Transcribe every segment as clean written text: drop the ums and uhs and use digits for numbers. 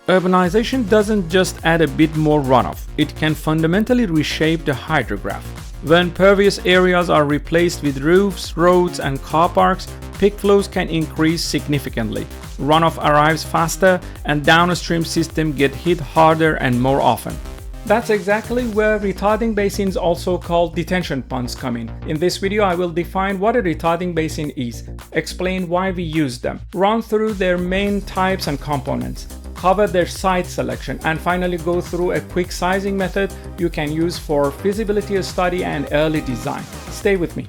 Urbanization doesn't just add a bit more runoff, it can fundamentally reshape the hydrograph. When pervious areas are replaced with roofs, roads, and car parks, peak flows can increase significantly. Runoff arrives faster, and downstream systems get hit harder and more often. That's exactly where retarding basins, also called detention ponds, come in. In this video, I will define what a retarding basin is, explain why we use them, run through their main types and components, cover their site selection, and finally go through a quick sizing method you can use for feasibility study and early design. Stay with me.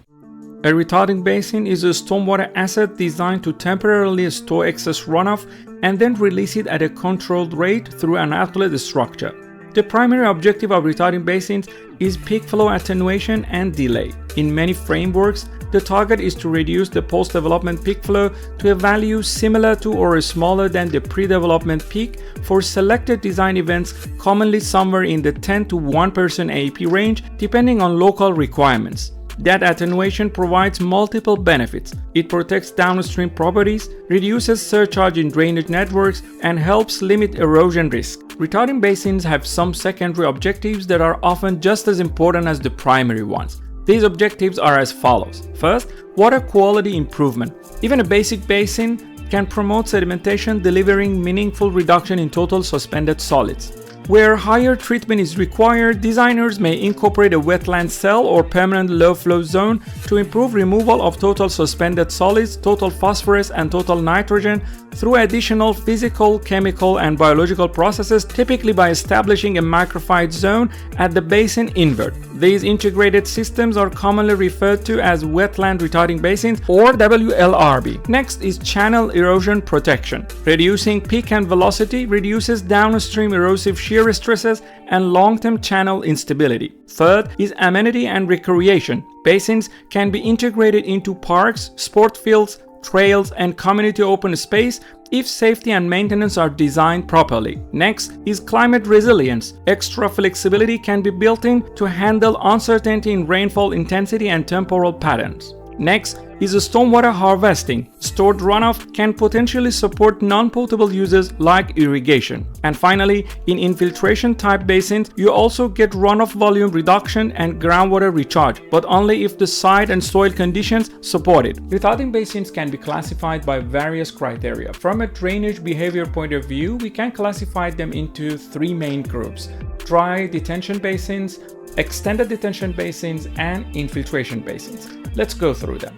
A retarding basin is a stormwater asset designed to temporarily store excess runoff and then release it at a controlled rate through an outlet structure. The primary objective of retarding basins is peak flow attenuation and delay. In many frameworks, the target is to reduce the post-development peak flow to a value similar to or smaller than the pre-development peak for selected design events, commonly somewhere in the 10 to 1% AEP range, depending on local requirements. That attenuation provides multiple benefits. It protects downstream properties, reduces surcharge in drainage networks, and helps limit erosion risk. Retarding basins have some secondary objectives that are often just as important as the primary ones. These objectives are as follows. First, water quality improvement. Even a basic basin can promote sedimentation, delivering meaningful reduction in total suspended solids. Where higher treatment is required, designers may incorporate a wetland cell or permanent low-flow zone to improve removal of total suspended solids, total phosphorus, and total nitrogen through additional physical, chemical, and biological processes, typically by establishing a microphyte zone at the basin invert. These integrated systems are commonly referred to as wetland retarding basins or WLRB. Next is channel erosion protection. Reducing peak and velocity reduces downstream erosive shear stresses and long-term channel instability. Third is amenity and recreation. Basins can be integrated into parks, sport fields, trails, and community open space if safety and maintenance are designed properly. Next is climate resilience. Extra flexibility can be built in to handle uncertainty in rainfall intensity and temporal patterns. Next is stormwater harvesting. Stored runoff can potentially support non-potable uses like irrigation. And finally, in infiltration type basins, you also get runoff volume reduction and groundwater recharge, but only if the site and soil conditions support it. Retarding basins can be classified by various criteria. From a drainage behavior point of view, we can classify them into three main groups: dry detention basins, extended detention basins, and infiltration basins. Let's go through them.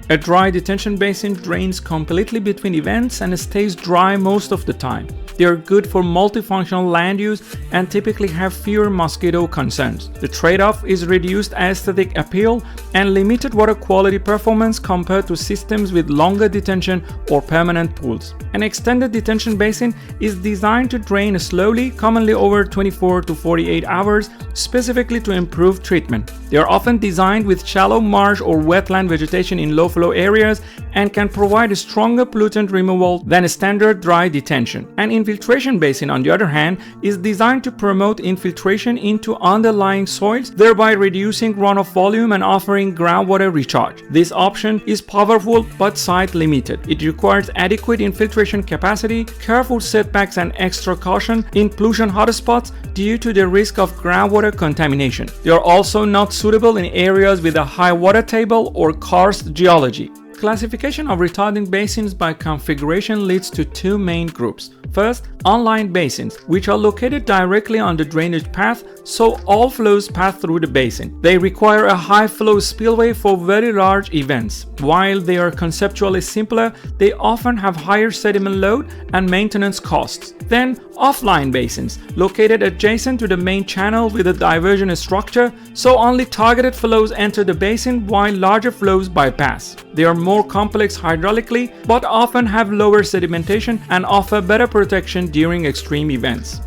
A dry detention basin drains completely between events and stays dry most of the time. They are good for multifunctional land use and typically have fewer mosquito concerns. The trade-off is reduced aesthetic appeal and limited water quality performance compared to systems with longer detention or permanent pools. An extended detention basin is designed to drain slowly, commonly over 24 to 48 hours, specifically to improve treatment. They are often designed with shallow marsh or wetland vegetation in low-flow areas and can provide a stronger pollutant removal than a standard dry detention. An infiltration basin, on the other hand, is designed to promote infiltration into underlying soils, thereby reducing runoff volume and offering groundwater recharge. This option is powerful but site-limited. It requires adequate infiltration capacity, careful setbacks, and extra caution in pollution hotspots due to the risk of groundwater contamination. They are also not suitable in areas with a high water table or karst geology. Classification of retarding basins by configuration leads to two main groups. First, on-line basins, which are located directly on the drainage path, so all flows pass through the basin. They require a high-flow spillway for very large events. While they are conceptually simpler, they often have higher sediment load and maintenance costs. Then, offline basins, located adjacent to the main channel with a diversion structure, so only targeted flows enter the basin while larger flows bypass. They are more complex hydraulically, but often have lower sedimentation and offer better protection during extreme events.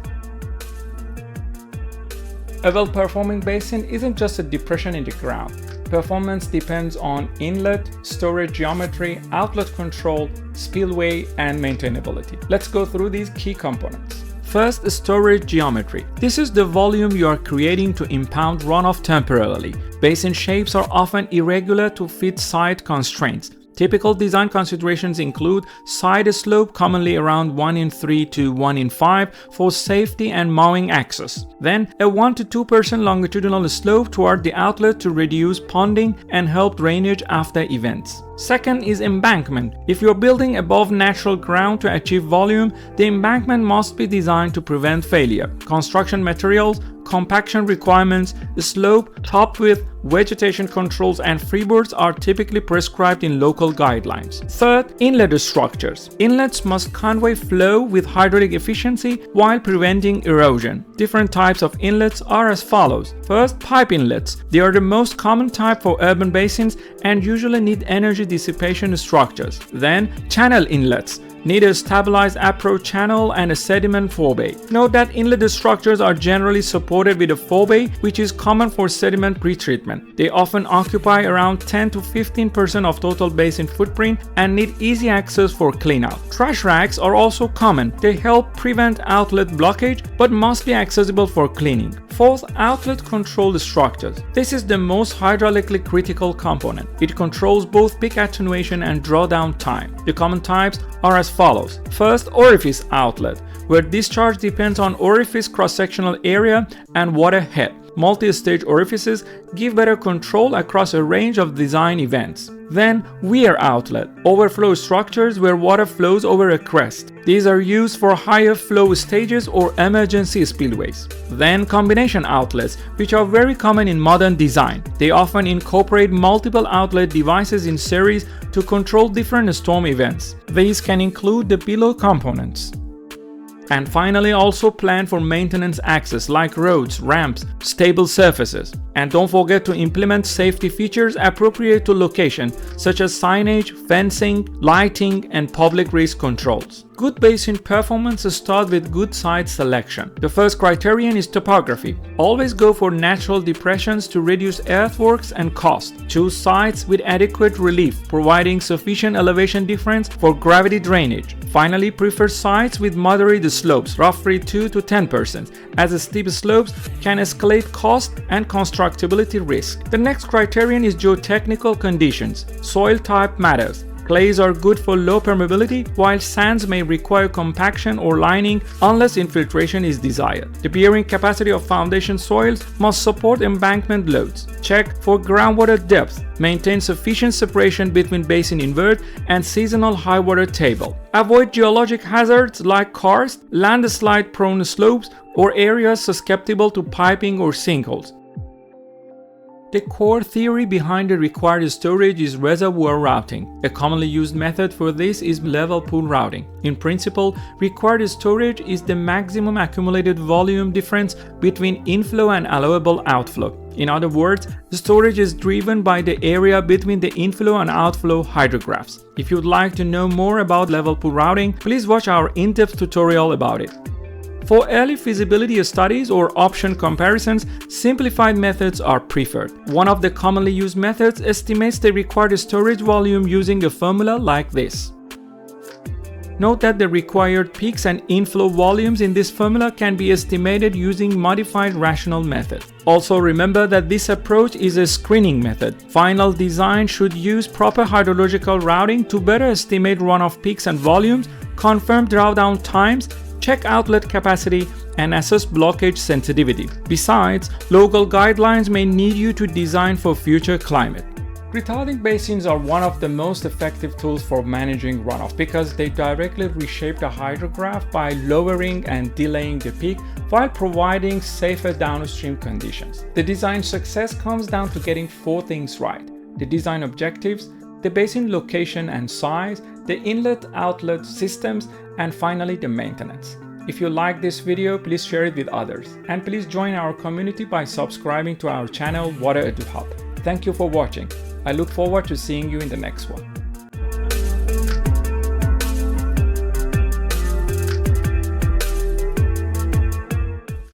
A well-performing basin isn't just a depression in the ground. Performance depends on inlet, storage geometry, outlet control, spillway, and maintainability. Let's go through these key components. First, storage geometry. This is the volume you are creating to impound runoff temporarily. Basin shapes are often irregular to fit site constraints. Typical design considerations include side slope, commonly around 1 in 3 to 1 in 5 for safety and mowing access. Then a 1 to 2% longitudinal slope toward the outlet to reduce ponding and help drainage after events. Second is embankment. If you're building above natural ground to achieve volume, the embankment must be designed to prevent failure. Construction materials, compaction requirements, slope, top width, vegetation controls, and freeboards are typically prescribed in local guidelines. Third, inlet structures. Inlets must convey flow with hydraulic efficiency while preventing erosion. Different types of inlets are as follows. First, pipe inlets. They are the most common type for urban basins and usually need energy dissipation structures. Then, channel inlets need a stabilized approach channel and a sediment forebay. Note that inlet structures are generally supported with a forebay, which is common for sediment pretreatment. They often occupy around 10 to 15% of total basin footprint and need easy access for cleanout. Trash racks are also common. They help prevent outlet blockage but must be accessible for cleaning. Fourth, outlet control structures. This is the most hydraulically critical component. It controls both peak attenuation and drawdown time. The common types are as follows. First, orifice outlet, where discharge depends on orifice cross-sectional area and water head. Multi-stage orifices give better control across a range of design events. Then, weir outlet, overflow structures where water flows over a crest. These are used for higher flow stages or emergency spillways. Then, combination outlets, which are very common in modern design. They often incorporate multiple outlet devices in series to control different storm events. These can include the below components. And finally, also plan for maintenance access like roads, ramps, stable surfaces. And don't forget to implement safety features appropriate to location, such as signage, fencing, lighting, and public risk controls. Good basin performance starts with good site selection. The first criterion is topography. Always go for natural depressions to reduce earthworks and cost. Choose sites with adequate relief, providing sufficient elevation difference for gravity drainage. Finally, prefer sites with moderate slopes, roughly 2 to 10%, as steep slopes can escalate cost and constructability risk. The next criterion is geotechnical conditions. Soil type matters. Clays are good for low permeability, while sands may require compaction or lining unless infiltration is desired. The bearing capacity of foundation soils must support embankment loads. Check for groundwater depth. Maintain sufficient separation between basin invert and seasonal high water table. Avoid geologic hazards like karst, landslide-prone slopes, or areas susceptible to piping or sinkholes. The core theory behind the required storage is reservoir routing. A commonly used method for this is level pool routing. In principle, required storage is the maximum accumulated volume difference between inflow and allowable outflow. In other words, storage is driven by the area between the inflow and outflow hydrographs. If you'd like to know more about level pool routing, please watch our in-depth tutorial about it. For early feasibility studies or option comparisons, simplified methods are preferred. One of the commonly used methods estimates the required storage volume using a formula like this. Note that the required peaks and inflow volumes in this formula can be estimated using modified rational method. Also remember that this approach is a screening method. Final design should use proper hydrological routing to better estimate runoff peaks and volumes, confirm drawdown times, check outlet capacity, and assess blockage sensitivity. Besides, local guidelines may need you to design for future climate. Retarding basins are one of the most effective tools for managing runoff because they directly reshape the hydrograph by lowering and delaying the peak while providing safer downstream conditions. The design success comes down to getting 4 things right: the design objectives, the basin location and size, the inlet-outlet systems, and finally the maintenance. If you like this video, please share it with others. And please join our community by subscribing to our channel Water Edu Hub. Thank you for watching. I look forward to seeing you in the next one.